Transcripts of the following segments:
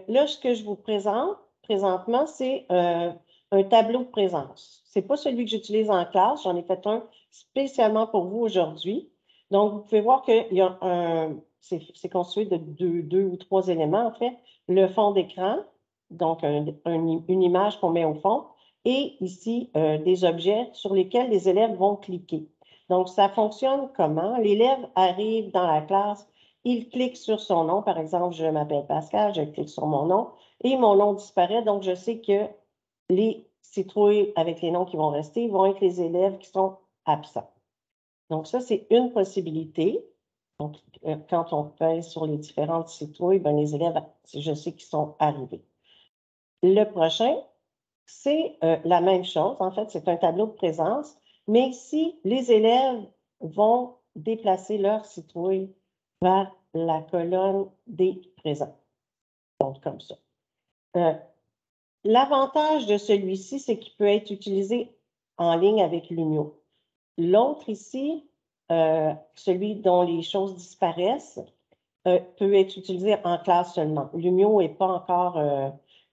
Là, ce que je vous présente présentement, c'est un tableau de présence. Ce n'est pas celui que j'utilise en classe. J'en ai fait un spécialement pour vous aujourd'hui. Donc, vous pouvez voir qu'il y a c'est constitué de deux ou trois éléments, en fait. Le fond d'écran, donc une image qu'on met au fond, et ici, des objets sur lesquels les élèves vont cliquer. Donc, ça fonctionne comment? L'élève arrive dans la classe, il clique sur son nom. Par exemple, je m'appelle Pascal, je clique sur mon nom et mon nom disparaît. Donc, je sais que les citrouilles avec les noms qui vont rester vont être les élèves qui sont absents. Donc, ça, c'est une possibilité. Donc, quand on pèse sur les différentes citrouilles, bien, les élèves, je sais qu'ils sont arrivés. Le prochain, c'est la même chose. En fait, c'est un tableau de présence, mais ici, les élèves vont déplacer leur citrouille vers la colonne des présents. Donc, comme ça. L'avantage de celui-ci, c'est qu'il peut être utilisé en ligne avec Lumio. L'autre ici, celui dont les choses disparaissent, peut être utilisé en classe seulement. Lumio est pas encore,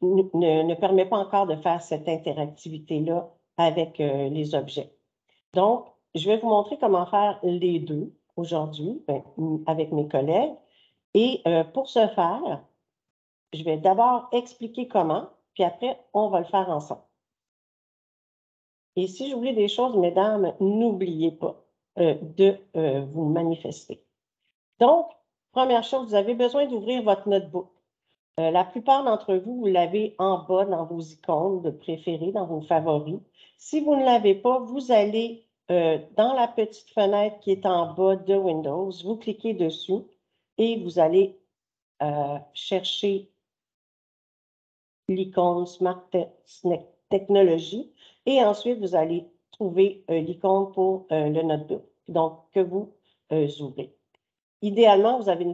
ne permet pas encore de faire cette interactivité-là avec les objets. Donc, je vais vous montrer comment faire les deux aujourd'hui avec mes collègues. Et pour ce faire, je vais d'abord expliquer comment, puis après, on va le faire ensemble. Et si j'oublie des choses, mesdames, n'oubliez pas de vous manifester. Donc, première chose, vous avez besoin d'ouvrir votre notebook. La plupart d'entre vous, vous l'avez en bas dans vos icônes de préférés, dans vos favoris. Si vous ne l'avez pas, vous allez dans la petite fenêtre qui est en bas de Windows, vous cliquez dessus et vous allez chercher l'icône Smart Technology et ensuite, vous allez trouver l'icône pour le notebook, donc que vous ouvrez. Idéalement, vous avez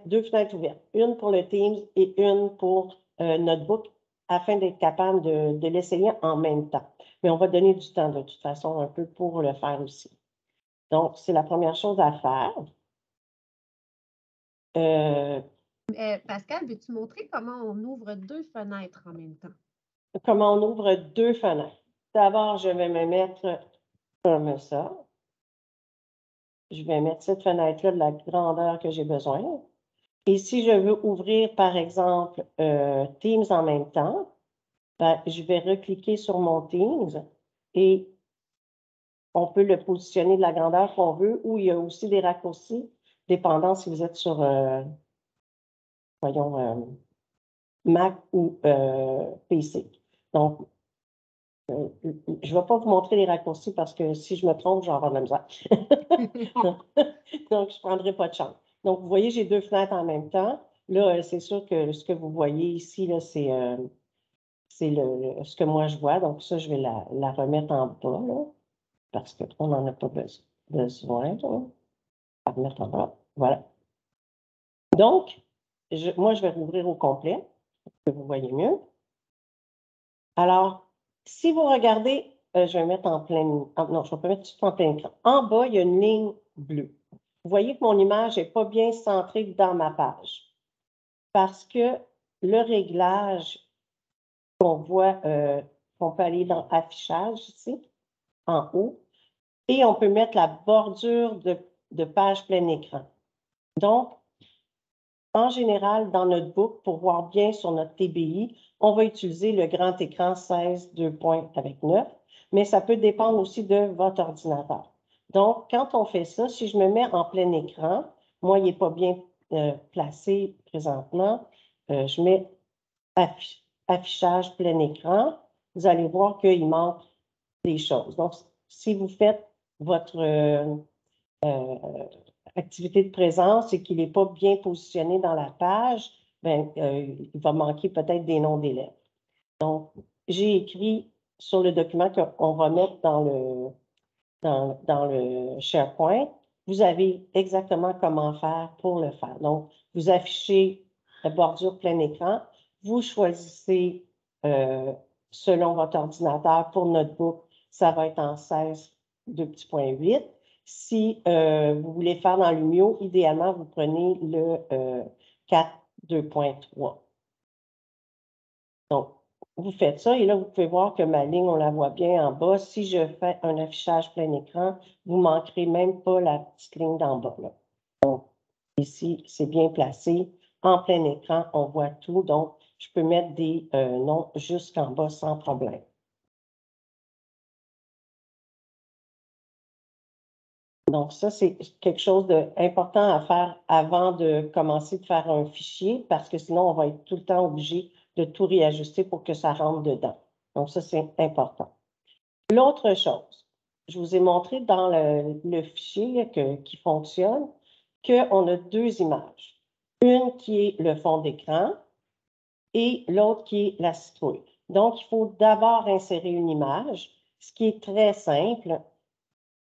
deux fenêtres ouvertes, une pour le Teams et une pour Notebook, afin d'être capable de l'essayer en même temps. Mais on va donner du temps de toute façon un peu pour le faire aussi. Donc, c'est la première chose à faire. Pascal, veux-tu montrer comment on ouvre deux fenêtres en même temps? Comment on ouvre deux fenêtres. D'abord, je vais me mettre comme ça. Je vais mettre cette fenêtre-là de la grandeur que j'ai besoin. Et si je veux ouvrir, par exemple, Teams en même temps, ben, je vais recliquer sur mon Teams et on peut le positionner de la grandeur qu'on veut, ou il y a aussi des raccourcis, dépendant si vous êtes sur, voyons, Mac ou PC. Donc, je ne vais pas vous montrer les raccourcis parce que si je me trompe, j'en vais de la misère. Donc, je ne prendrai pas de chance. Donc, vous voyez, j'ai deux fenêtres en même temps. Là, c'est sûr que ce que vous voyez ici, là, c'est ce que moi je vois. Donc, ça, je vais la remettre en bas, là, parce qu'on n'en a pas besoin. Là. La remettre en bas. Voilà. Donc, moi, je vais rouvrir au complet, pour que vous voyez mieux. Alors, si vous regardez, je vais mettre en plein... non, je vais pas mettre tout en plein écran. En bas, il y a une ligne bleue. Vous voyez que mon image n'est pas bien centrée dans ma page. Parce que le réglage qu'on voit, on peut aller dans Affichage ici, en haut, et on peut mettre la bordure de page plein écran. Donc, en général, dans notre book, pour voir bien sur notre TBI, on va utiliser le grand écran 16 2 points avec 9, mais ça peut dépendre aussi de votre ordinateur. Donc, quand on fait ça, si je me mets en plein écran, moi, il n'est pas bien placé présentement, je mets affichage plein écran, vous allez voir qu'il manque des choses. Donc, si vous faites votre activité de présence et qu'il n'est pas bien positionné dans la page, ben, il va manquer peut-être des noms d'élèves. Donc, j'ai écrit sur le document qu'on va mettre dans le SharePoint, vous avez exactement comment faire pour le faire. Donc, vous affichez la bordure plein écran, vous choisissez selon votre ordinateur pour Notebook, ça va être en 16 2.8. Si vous voulez faire dans Lumio, idéalement, vous prenez le 4 2.3. Donc, vous faites ça et là, vous pouvez voir que ma ligne, on la voit bien en bas. Si je fais un affichage plein écran, vous ne manquerez même pas la petite ligne d'en bas, là. Donc, ici, c'est bien placé. En plein écran, on voit tout. Donc, je peux mettre des noms jusqu'en bas sans problème. Donc, ça, c'est quelque chose d'important à faire avant de commencer de faire un fichier parce que sinon, on va être tout le temps obligé de tout réajuster pour que ça rentre dedans. Donc, ça, c'est important. L'autre chose, je vous ai montré dans le fichier qui fonctionne qu'on a deux images. Une qui est le fond d'écran et l'autre qui est la citrouille. Donc, il faut d'abord insérer une image, ce qui est très simple.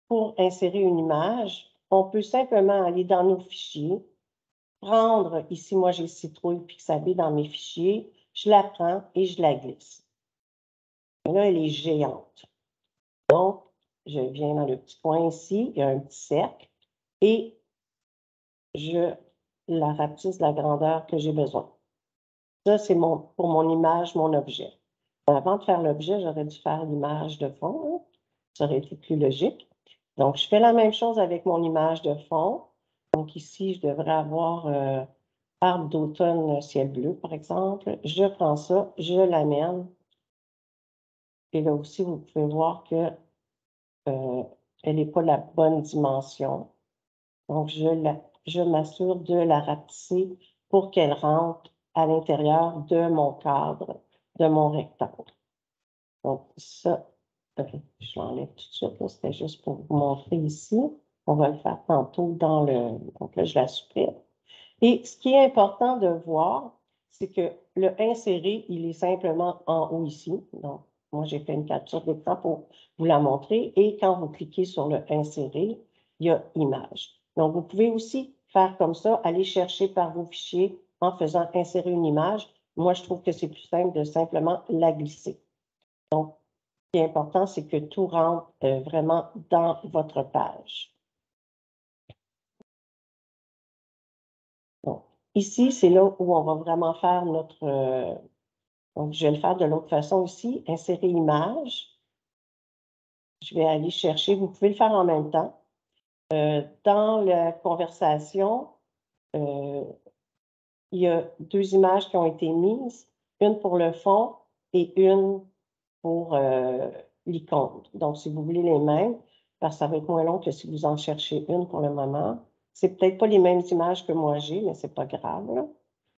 Pour insérer une image, on peut simplement aller dans nos fichiers, prendre, ici, moi, j'ai citrouille Pixabay dans mes fichiers, je la prends et je la glisse. Et là, elle est géante. Donc, je viens dans le petit coin ici, il y a un petit cercle, et je la rapetisse de la grandeur que j'ai besoin. Ça, c'est pour mon image, mon objet. Avant de faire l'objet, j'aurais dû faire l'image de fond, hein. Ça aurait été plus logique. Donc, je fais la même chose avec mon image de fond. Donc, ici, je devrais avoir arbre d'automne, ciel bleu, par exemple. Je prends ça, je l'amène. Et là aussi, vous pouvez voir que elle n'est pas la bonne dimension. Donc, je m'assure de la rapetisser pour qu'elle rentre à l'intérieur de mon cadre, de mon rectangle. Donc, ça, je l'enlève tout de suite. C'était juste pour vous montrer ici. On va le faire tantôt dans le... Donc là, je la supprime. Et ce qui est important de voir, c'est que le insérer, il est simplement en haut ici. Donc, moi, j'ai fait une capture d'écran pour vous la montrer. Et quand vous cliquez sur le insérer, il y a image. Donc, vous pouvez aussi faire comme ça, aller chercher par vos fichiers en faisant insérer une image. Moi, je trouve que c'est plus simple de simplement la glisser. Donc, ce qui est important, c'est que tout rentre vraiment dans votre page. Donc, ici, c'est là où on va vraiment faire notre... donc, je vais le faire de l'autre façon ici, insérer image. Je vais aller chercher, vous pouvez le faire en même temps. Dans la conversation, il y a deux images qui ont été mises, une pour le fond et une pour l'icône. Donc, si vous voulez les mêmes, parce que ça va être moins long que si vous en cherchez une pour le moment. C'est peut-être pas les mêmes images que moi j'ai, mais c'est pas grave, là.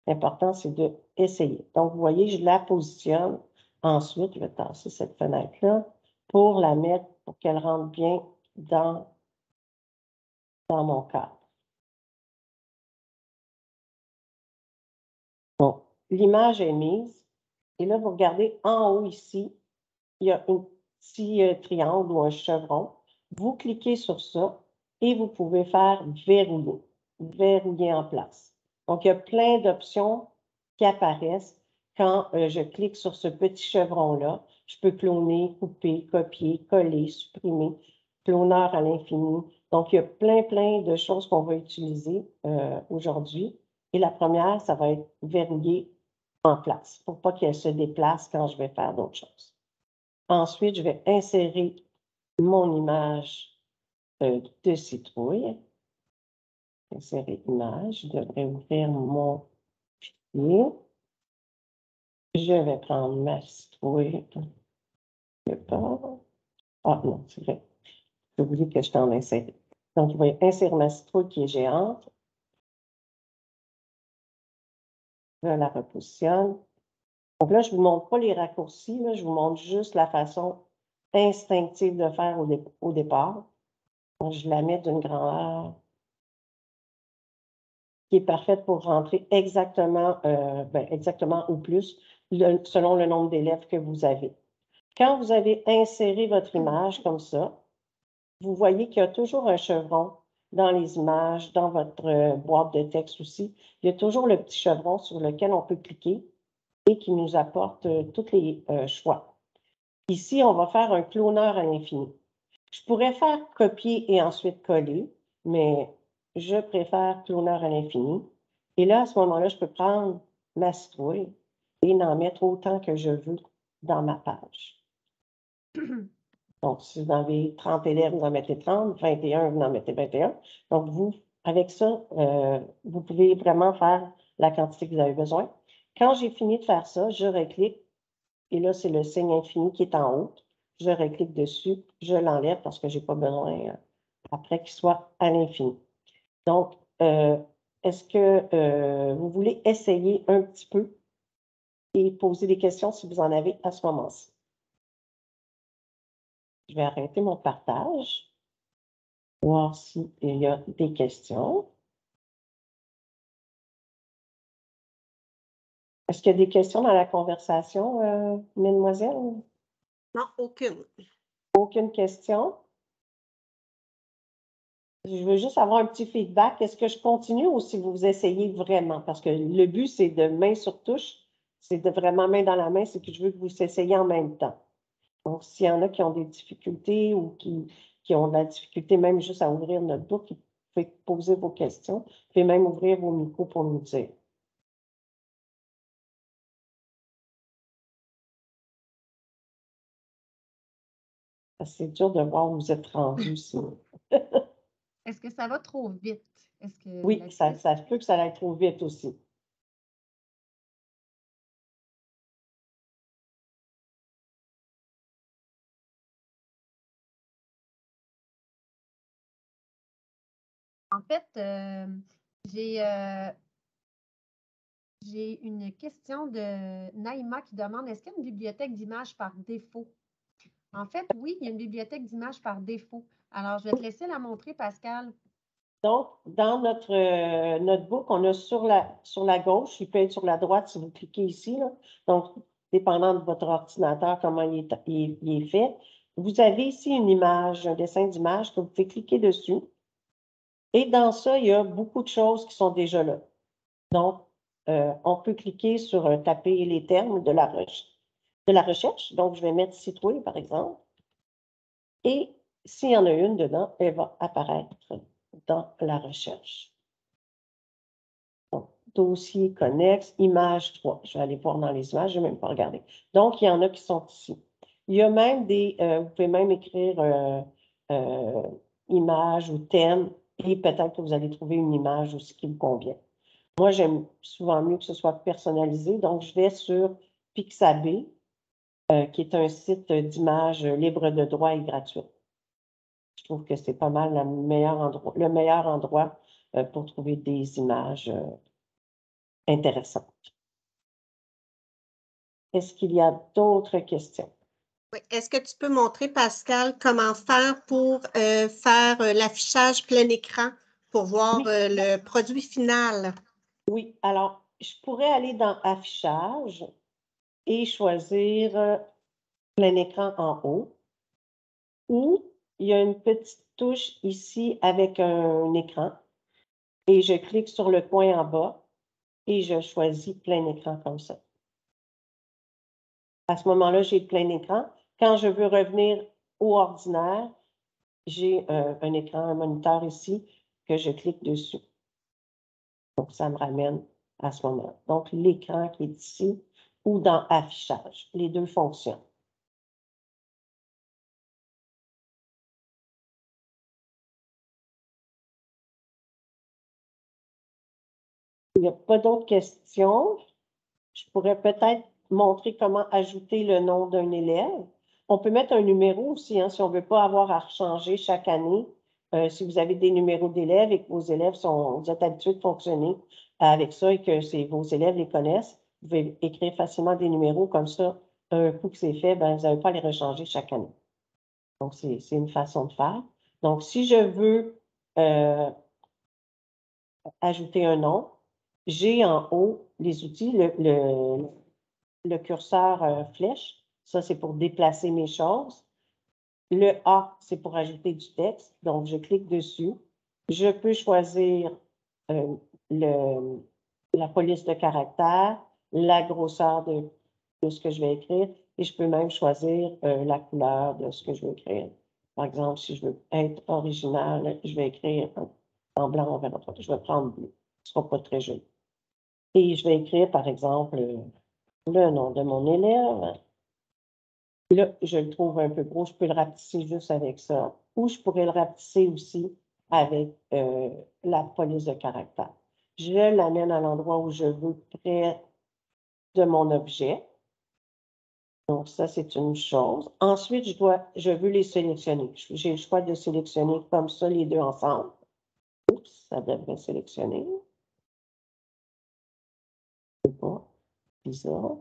L'important, c'est d'essayer. Donc, vous voyez, je la positionne. Ensuite, je vais tasser cette fenêtre-là pour la mettre, pour qu'elle rentre bien dans mon cadre. Bon, l'image est mise. Et là, vous regardez en haut ici, il y a un petit triangle ou un chevron. Vous cliquez sur ça et vous pouvez faire verrouiller, verrouiller en place. Donc, il y a plein d'options qui apparaissent quand je clique sur ce petit chevron-là. Je peux cloner, couper, copier, coller, supprimer, cloneur à l'infini. Donc, il y a plein de choses qu'on va utiliser aujourd'hui. Et la première, ça va être verrouiller en place pour pas qu'elle se déplace quand je vais faire d'autres choses. Ensuite, je vais insérer mon image de citrouille. Insérer image. Je devrais ouvrir mon fichier. Je vais prendre ma citrouille. Ah non, c'est vrai. J'ai oublié que je t'en insérer. Donc, je vais insérer ma citrouille qui est géante. Je la repositionne. Donc là, je ne vous montre pas les raccourcis, là, je vous montre juste la façon instinctive de faire au départ. Donc, je la mets d'une grandeur qui est parfaite pour rentrer exactement, exactement ou plus, selon le nombre d'élèves que vous avez. Quand vous avez inséré votre image comme ça, vous voyez qu'il y a toujours un chevron dans les images, dans votre boîte de texte aussi. Il y a toujours le petit chevron sur lequel on peut cliquer et qui nous apporte tous les choix. Ici, on va faire un cloneur à l'infini. Je pourrais faire copier et ensuite coller, mais je préfère cloneur à l'infini. Et là, à ce moment-là, je peux prendre ma citrouille et en mettre autant que je veux dans ma page. Donc, si vous avez 30 élèves, vous en mettez 30, 21, vous en mettez 21. Donc, vous, avec ça, vous pouvez vraiment faire la quantité que vous avez besoin. Quand j'ai fini de faire ça, je reclique, et là, c'est le signe infini qui est en haut. Je reclique dessus, je l'enlève parce que je n'ai pas besoin après qu'il soit à l'infini. Donc, est-ce que vous voulez essayer un petit peu et poser des questions si vous en avez à ce moment-ci? Je vais arrêter mon partage, voir s'il y a des questions. Est-ce qu'il y a des questions dans la conversation, mesdemoiselles? Non, aucune. Aucune question? Je veux juste avoir un petit feedback. Est-ce que je continue ou si vous essayez vraiment? Parce que le but, c'est de main sur touche. C'est de vraiment main dans la main. C'est que je veux que vous essayiez en même temps. Donc, s'il y en a qui ont des difficultés ou qui ont de la difficulté même juste à ouvrir notre book, vous pouvez poser vos questions. Vous pouvez même ouvrir vos micros pour nous dire. C'est dur de voir où vous êtes rendu ici. Est-ce que ça va trop vite? Est-ce que Oui, ça peut que ça aille trop vite aussi. En fait, j'ai une question de Naïma qui demande, est-ce qu'il y a une bibliothèque d'images par défaut? En fait, oui, il y a une bibliothèque d'images par défaut. Alors, je vais te laisser la montrer, Pascal. Donc, dans notre notebook, on a sur la gauche, il peut être sur la droite si vous cliquez ici, là. Donc, dépendant de votre ordinateur, comment il est fait. Vous avez ici une image, un dessin d'image que vous pouvez cliquer dessus. Et dans ça, il y a beaucoup de choses qui sont déjà là. Donc, on peut cliquer sur taper les termes de la recherche. Donc, je vais mettre site web, par exemple. Et s'il y en a une dedans, elle va apparaître dans la recherche. Donc, dossier connexe, image 3. Je vais aller voir dans les images, je vais même pas regarder. Donc, il y en a qui sont ici. Il y a même vous pouvez même écrire image ou thème et peut-être que vous allez trouver une image aussi qui vous convient. Moi, j'aime souvent mieux que ce soit personnalisé. Donc, je vais sur Pixabay, qui est un site d'images libre de droit et gratuit. Je trouve que c'est pas mal le meilleur endroit pour trouver des images intéressantes. Est-ce qu'il y a d'autres questions? Oui. Est-ce que tu peux montrer, Pascal, comment faire pour faire l'affichage plein écran pour voir le produit final? Oui, alors, je pourrais aller dans Affichage et choisir plein écran en haut. Ou il y a une petite touche ici avec un écran et je clique sur le coin en bas et je choisis plein écran comme ça. À ce moment-là, j'ai plein écran. Quand je veux revenir au ordinaire, j'ai un écran, un moniteur ici que je clique dessus. Donc, ça me ramène à ce moment-là. Donc, l'écran qui est ici ou dans Affichage. Les deux fonctionnent. Il n'y a pas d'autres questions. Je pourrais peut-être montrer comment ajouter le nom d'un élève. On peut mettre un numéro aussi, hein, si on ne veut pas avoir à rechanger chaque année. Si vous avez des numéros d'élèves et que vos élèves vous êtes habitués de fonctionner avec ça et que vos élèves les connaissent, vous pouvez écrire facilement des numéros comme ça. Un coup que c'est fait, ben, vous n'avez pas à les rechanger chaque année. Donc, c'est une façon de faire. Donc, si je veux ajouter un nom, j'ai en haut les outils, le curseur flèche. Ça, c'est pour déplacer mes choses. Le A, c'est pour ajouter du texte. Donc, je clique dessus. Je peux choisir la police de caractère, la grosseur de ce que je vais écrire et je peux même choisir la couleur de ce que je veux écrire. Par exemple, si je veux être original, je vais écrire en blanc, on verra pas. Je vais prendre bleu. Ce ne sera pas très joli. Et je vais écrire, par exemple, le nom de mon élève. Là, je le trouve un peu gros, je peux le rapetisser juste avec ça. Ou je pourrais le rapetisser aussi avec la police de caractère. Je l'amène à l'endroit où je veux, près de mon objet. Donc, ça, c'est une chose. Ensuite, je veux les sélectionner. J'ai le choix de sélectionner comme ça les deux ensemble. Oups, ça devrait sélectionner. C'est pas bizarre.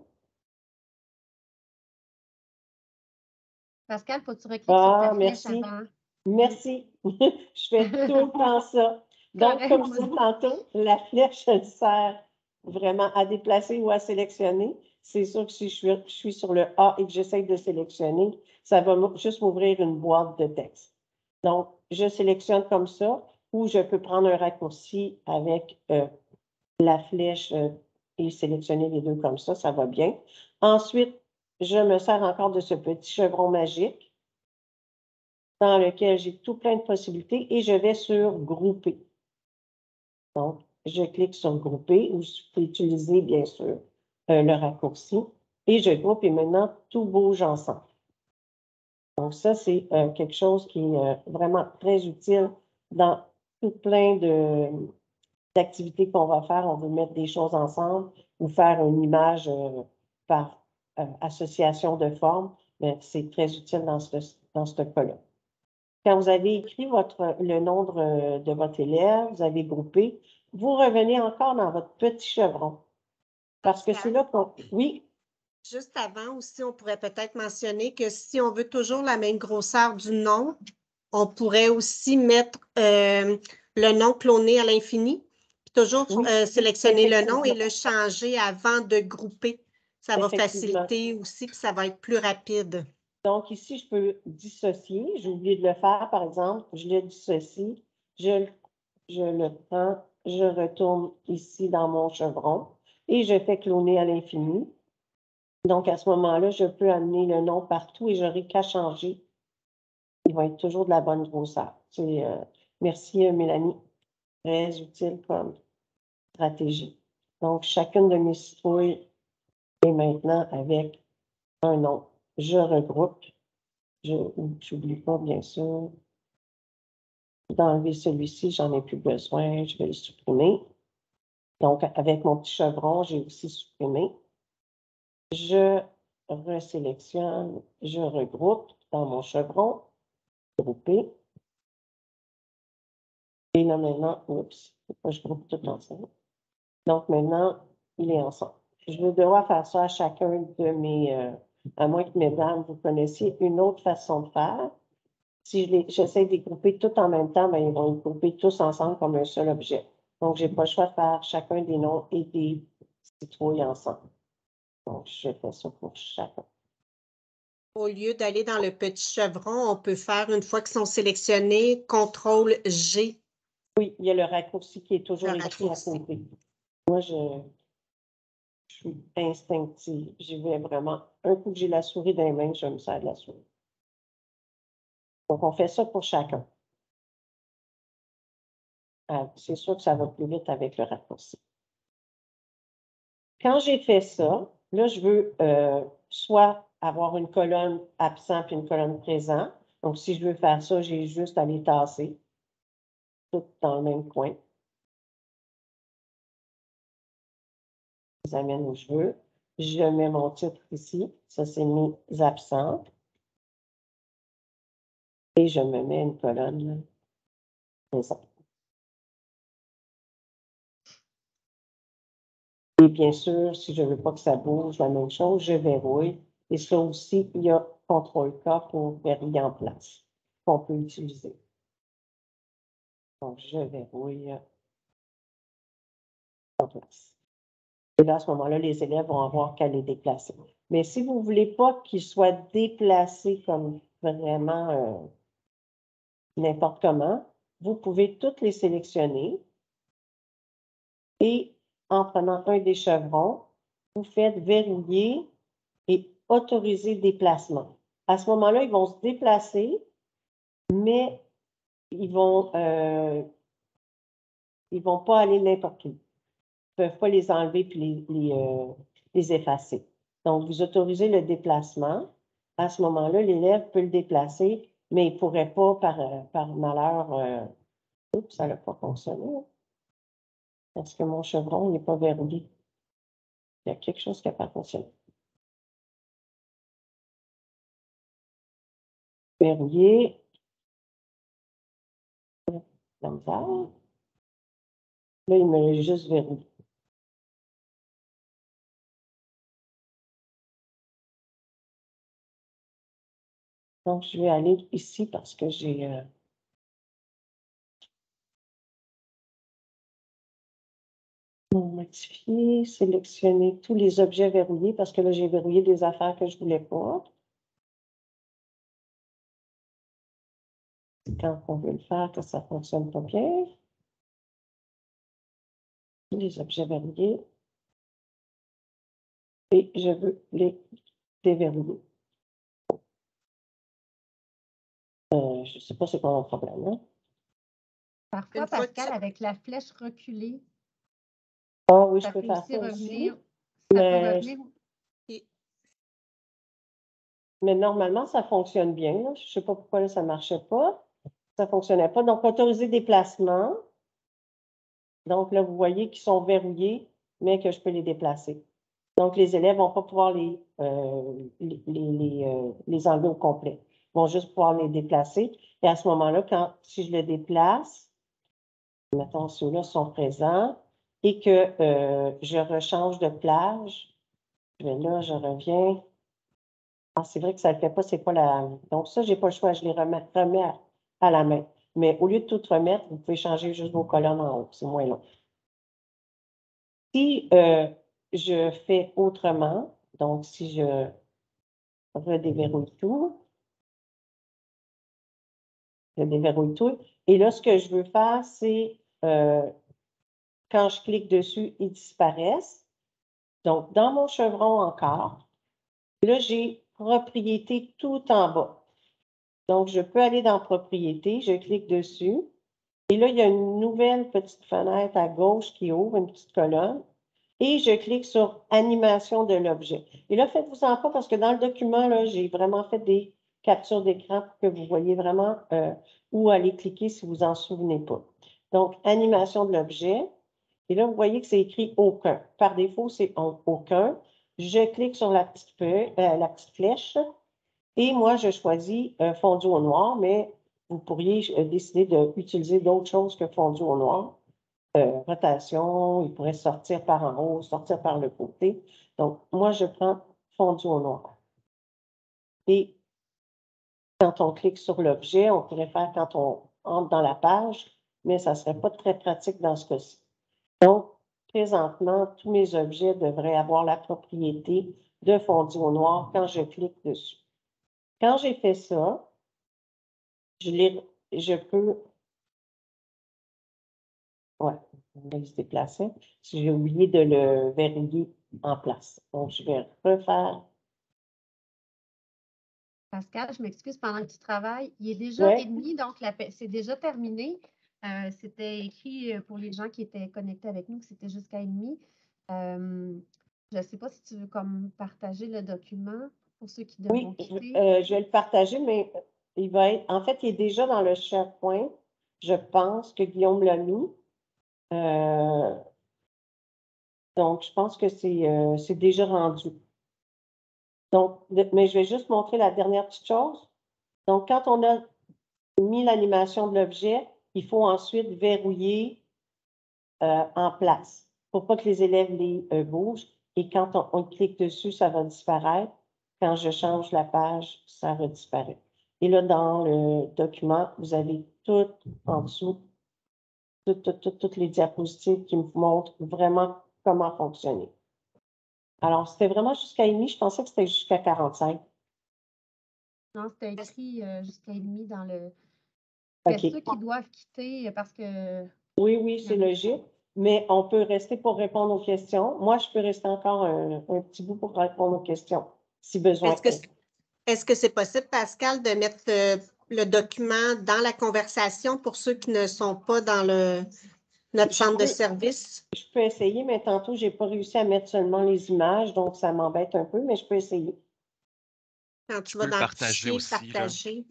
Pascal, faut que tu recliques sur ta flèche merci. avant. Merci. Je fais tout le temps ça. Donc, Correct. comme je disais tantôt, la flèche, elle sert vraiment à déplacer ou à sélectionner. C'est sûr que si je suis sur le A et que j'essaie de sélectionner, ça va juste m'ouvrir une boîte de texte. Donc, je sélectionne comme ça, ou je peux prendre un raccourci avec la flèche et sélectionner les deux comme ça va bien. Ensuite, je me sers encore de ce petit chevron magique dans lequel j'ai tout plein de possibilités et je vais sur Grouper. Donc, je clique sur Grouper ou je peux utiliser, bien sûr, le raccourci et je groupe et maintenant, tout bouge ensemble. Donc, ça, c'est quelque chose qui est vraiment très utile dans tout plein d'activités qu'on va faire. On veut mettre des choses ensemble ou faire une image par association de formes, mais c'est très utile dans ce cas-là. Quand vous avez écrit le nom de votre élève, vous avez groupé, vous revenez encore dans votre petit chevron. Parce que c'est là qu'on... Oui? Juste avant aussi, on pourrait peut-être mentionner que si on veut toujours la même grosseur du nom, on pourrait aussi mettre le nom cloné à l'infini, puis toujours sélectionner le nom et le changer avant de grouper. Ça va faciliter aussi, puis ça va être plus rapide. Donc, ici, je peux dissocier. J'ai oublié de le faire, par exemple. Je le dissocie. Je le prends. Je retourne ici dans mon chevron et je fais cloner à l'infini. Donc, à ce moment-là, je peux amener le nom partout et je n'aurai qu'à changer. Il va être toujours de la bonne grosseur. Merci, Mélanie. Très utile comme stratégie. Donc, chacune de mes citrouilles est maintenant avec un nom. Je regroupe. Je n'oublie pas, bien sûr, d'enlever celui-ci. J'en ai plus besoin. Je vais le supprimer. Donc, avec mon petit chevron, j'ai aussi supprimé. Je resélectionne. Je regroupe dans mon chevron. Grouper. Et là, maintenant, oups, je groupe tout ensemble. Donc, maintenant, il est ensemble. Je vais devoir faire ça à chacun de mes... à moins que, mesdames, vous connaissiez une autre façon de faire. Si j'essaie de les grouper tout en même temps, bien, ils vont être groupés tous ensemble comme un seul objet. Donc, je n'ai pas le choix de faire chacun des noms et des citrouilles ensemble. Donc, je fais ça pour chacun. Au lieu d'aller dans le petit chevron, on peut faire, une fois qu'ils sont sélectionnés, CTRL-G. Oui, il y a le raccourci qui est toujours écrit à côté. Moi, je suis instinctive. J'y vais vraiment. Un coup que j'ai la souris dans les mains, je me sers de la souris. Donc, on fait ça pour chacun. C'est sûr que ça va plus vite avec le raccourci. Quand j'ai fait ça, là, je veux soit avoir une colonne absent puis une colonne présent. Donc, si je veux faire ça, j'ai juste à les tasser tout dans le même coin. Je les amène où je veux. Je mets mon titre ici. Ça, c'est mes absents. Et je me mets une colonne présente. Et bien sûr, si je ne veux pas que ça bouge, la même chose, je verrouille. Et ça aussi, il y a CTRL-K pour verrouiller en place, qu'on peut utiliser. Donc, je verrouille en place. Et là, à ce moment-là, les élèves vont avoir qu'à les déplacer. Mais si vous ne voulez pas qu'ils soient déplacés comme vraiment n'importe comment, vous pouvez toutes les sélectionner et en prenant un des chevrons, vous faites verrouiller et autoriser le déplacement. À ce moment-là, ils vont se déplacer, mais ils vont pas aller n'importe où. Ils ne peuvent pas les enlever puis les effacer. Donc, vous autorisez le déplacement. À ce moment-là, l'élève peut le déplacer, mais il ne pourrait pas, par malheur, oups, ça n'a pas fonctionné. Parce que mon chevron n'est pas verrouillé. Il y a quelque chose qui n'a pas fonctionné. Verrouillé. Comme ça. Là, il me l'a juste verrouillé. Donc, je vais aller ici parce que j'ai... modifier, sélectionner tous les objets verrouillés parce que là, j'ai verrouillé des affaires que je ne voulais pas. Quand on veut le faire, que ça ne fonctionne pas bien. Les objets verrouillés. Et je veux les déverrouiller. Je ne sais pas c'est quoi mon problème. Hein? Parfois, Pascal, avec la flèche reculée, ah oui, je ça peux peut faire aussi ça revenir. aussi. Ça peut revenir. Mais normalement, ça fonctionne bien. Là. Je ne sais pas pourquoi là, ça ne marchait pas. Ça ne fonctionnait pas. Donc, autoriser déplacement. Donc, là, vous voyez qu'ils sont verrouillés, mais que je peux les déplacer. Donc, les élèves ne vont pas pouvoir les enlever au complet. Ils vont juste pouvoir les déplacer. Et à ce moment-là, si je le déplace, mettons, ceux-là sont présents, et que je rechange de plage, là, je reviens. Ah, c'est vrai que ça ne le fait pas, c'est pas la... Donc, ça, je n'ai pas le choix, je les remets à la main. Mais au lieu de tout remettre, vous pouvez changer juste vos colonnes en haut, c'est moins long. Si je fais autrement, donc si je redéverrouille tout, je déverrouille tout, et là, ce que je veux faire, c'est quand je clique dessus, ils disparaissent. Donc, dans mon chevron encore, là, j'ai propriété tout en bas. Donc, je peux aller dans propriété, je clique dessus, et là, il y a une nouvelle petite fenêtre à gauche qui ouvre, une petite colonne. Et je clique sur animation de l'objet. Et là, faites-vous-en pas parce que dans le document, là, j'ai vraiment fait des captures d'écran pour que vous voyez vraiment où aller cliquer si vous n'en souvenez pas. Donc, animation de l'objet. Et là, vous voyez que c'est écrit aucun. Par défaut, c'est aucun. Je clique sur la petite flèche et moi, je choisis fondu au noir, mais vous pourriez décider d'utiliser d'autres choses que fondu au noir. Rotation, il pourrait sortir par en haut, sortir par le côté. Donc, moi, je prends fondu au noir. Et quand on clique sur l'objet, on pourrait faire quand on entre dans la page, mais ça ne serait pas très pratique dans ce cas-ci. Donc, présentement, tous mes objets devraient avoir la propriété de fondu au noir quand je clique dessus. Quand j'ai fait ça, je peux... Ouais, on va se déplacer. J'ai oublié de le verrouiller en place. Donc, je vais refaire. Pascal, je m'excuse pendant que tu travailles. Il est déjà 1h30, donc c'est déjà terminé. C'était écrit pour les gens qui étaient connectés avec nous que c'était jusqu'à 1h30. Je ne sais pas si tu veux comme partager le document pour ceux qui devront quitter. Je vais le partager, mais il va être, en fait, il est déjà dans le SharePoint. Je pense que Guillaume l'a mis. Donc, je pense que c'est déjà rendu. Donc, mais je vais juste montrer la dernière petite chose. Donc, quand on a mis l'animation de l'objet, il faut ensuite verrouiller en place pour pas que les élèves les bougent. Et quand on clique dessus, ça va disparaître. Quand je change la page, ça redisparaît. Et là, dans le document, vous avez tout en dessous, toutes les diapositives qui me montrent vraiment comment fonctionner. Alors, c'était vraiment jusqu'à 1h30. Je pensais que c'était jusqu'à 45. Non, c'était écrit jusqu'à 1h30 dans le... Okay. C'est ceux qui doivent quitter parce que... Oui, c'est logique. Mais on peut rester pour répondre aux questions. Moi, je peux rester encore un petit bout pour répondre aux questions, si besoin. Est-ce que c'est possible, Pascal, de mettre le document dans la conversation pour ceux qui ne sont pas dans notre centre de service. Je peux essayer, mais tantôt, je n'ai pas réussi à mettre seulement les images, donc ça m'embête un peu, mais je peux essayer. Quand tu vas dans le fichier, aussi, partager.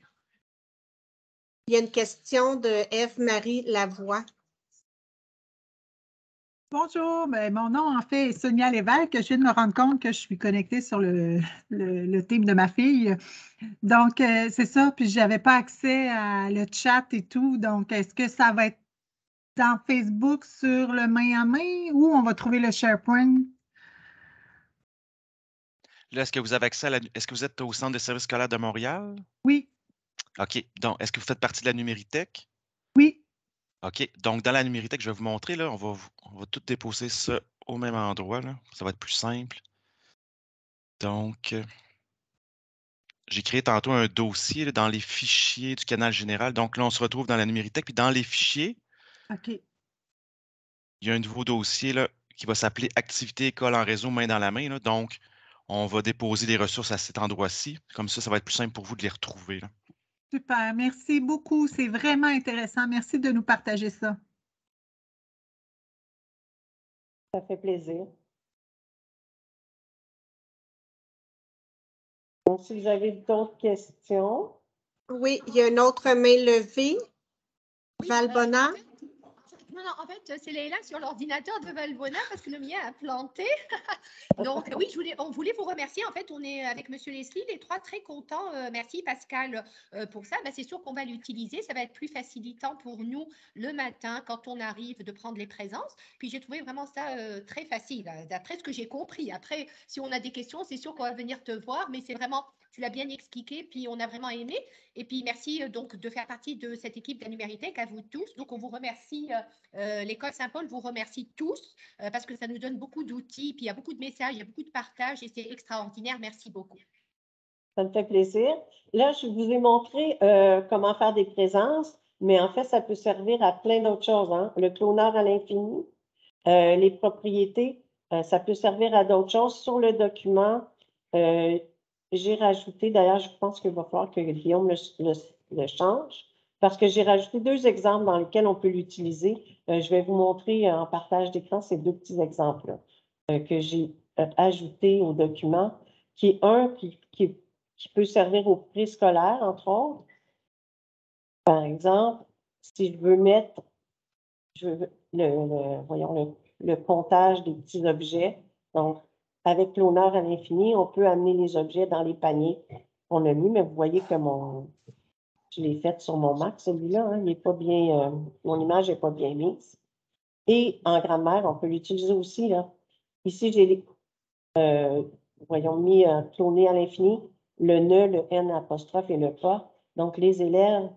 Il y a une question de Ève-Marie Lavoie. Bonjour, mon nom en fait est Sonia Lévesque. Je viens de me rendre compte que je suis connectée sur le team de ma fille. Donc, c'est ça, puis je n'avais pas accès à le chat et tout. Donc, est-ce que ça va être dans Facebook sur le main à main ou on va trouver le SharePoint? Là, est-ce que vous avez accès est-ce que vous êtes au Centre de services scolaires de Montréal? Oui. OK. Donc, est-ce que vous faites partie de la Numéritech? Oui. OK. Donc, dans la Numéritech, je vais vous montrer, là, on va tout déposer ça au même endroit, là. Ça va être plus simple. Donc, j'ai créé tantôt un dossier là, dans les fichiers du canal général. Donc, là, on se retrouve dans la Numéritech. Puis, dans les fichiers, OK. il y a un nouveau dossier là, qui va s'appeler Activité école en réseau main dans la main. Là. Donc, on va déposer les ressources à cet endroit-ci. Comme ça va être plus simple pour vous de les retrouver. Là. Super. Merci beaucoup. C'est vraiment intéressant. Merci de nous partager ça. Ça fait plaisir. Donc, si vous avez d'autres questions. Oui, il y a une autre main levée. Oui, Valbona. Non, en fait, c'est Leïla sur l'ordinateur de Valbona parce que le mien a planté. Donc, oui, on voulait vous remercier. En fait, on est avec M. Leslie, les trois très contents. Merci Pascal pour ça. C'est sûr qu'on va l'utiliser. Ça va être plus facilitant pour nous le matin quand on arrive de prendre les présences. Puis, j'ai trouvé vraiment ça très facile, d'après ce que j'ai compris. Après, si on a des questions, c'est sûr qu'on va venir te voir, mais c'est vraiment, tu l'as bien expliqué, puis on a vraiment aimé. Et puis, merci donc de faire partie de cette équipe de la Numéritech, à vous tous. Donc, on vous remercie. L'École Saint-Paul vous remercie tous parce que ça nous donne beaucoup d'outils, puis il y a beaucoup de messages, il y a beaucoup de partages et c'est extraordinaire. Merci beaucoup. Ça me fait plaisir. Là, je vous ai montré comment faire des présences, mais en fait, ça peut servir à plein d'autres choses. Hein? Le cloneur à l'infini, les propriétés, ça peut servir à d'autres choses. Sur le document, j'ai rajouté, d'ailleurs, je pense qu'il va falloir que Guillaume le change, parce que j'ai rajouté 2 exemples dans lesquels on peut l'utiliser. Je vais vous montrer en partage d'écran ces 2 petits exemples que j'ai ajoutés au document, qui est un qui peut servir au préscolaire, entre autres. Par exemple, si je veux mettre le comptage des petits objets, donc avec cloneur à l'infini, on peut amener les objets dans les paniers qu'on a mis, mais vous voyez que je l'ai fait sur mon Mac, celui-là, hein, il n'est pas bien, mon image n'est pas bien mise. Et en grammaire, on peut l'utiliser aussi. Là. Ici, j'ai mis cloné à l'infini, le ne, le n apostrophe et le pas. Donc, les élèves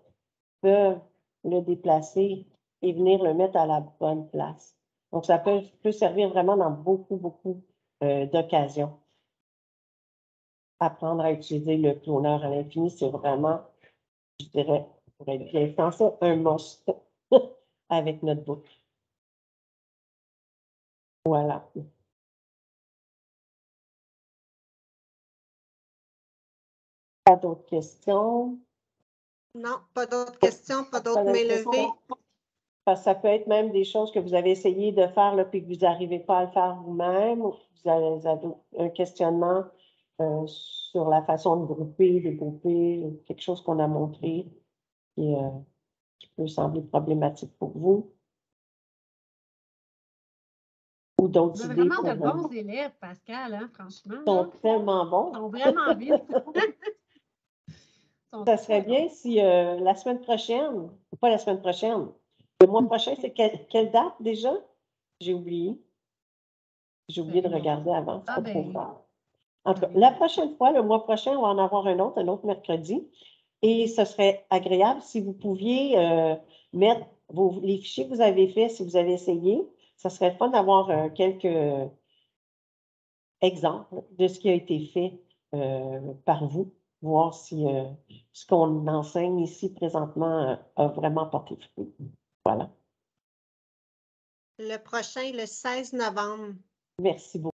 peuvent le déplacer et venir le mettre à la bonne place. Donc, ça peut servir vraiment dans beaucoup d'occasions. Apprendre à utiliser le cloneur à l'infini, c'est vraiment, je dirais, pour être bien français, un must avec notre boucle. Voilà. Pas d'autres questions? Non, pas d'autres questions, pas d'autres mains levées. Parce que ça peut être même des choses que vous avez essayé de faire là, puis que vous n'arrivez pas à le faire vous-même, ou que vous avez un questionnement sur la façon de grouper, quelque chose qu'on a montré qui peut sembler problématique pour vous. Ou d'autres idées. Vraiment de bons élèves, Pascal, hein, franchement. Ils sont tellement bons. Ils sont vraiment bien. Ça serait bien si la semaine prochaine, ou pas la semaine prochaine, le mois prochain, c'est quelle date déjà? J'ai oublié. J'ai oublié de regarder avant. C'est pas trop fort. En tout cas, la prochaine fois, le mois prochain, on va en avoir un autre mercredi. Et ce serait agréable si vous pouviez mettre les fichiers que vous avez faits, si vous avez essayé. Ça serait fun d'avoir quelques exemples de ce qui a été fait par vous, voir si ce qu'on enseigne ici présentement a vraiment porté fruit. Voilà. Le prochain, le 16 novembre. Merci beaucoup.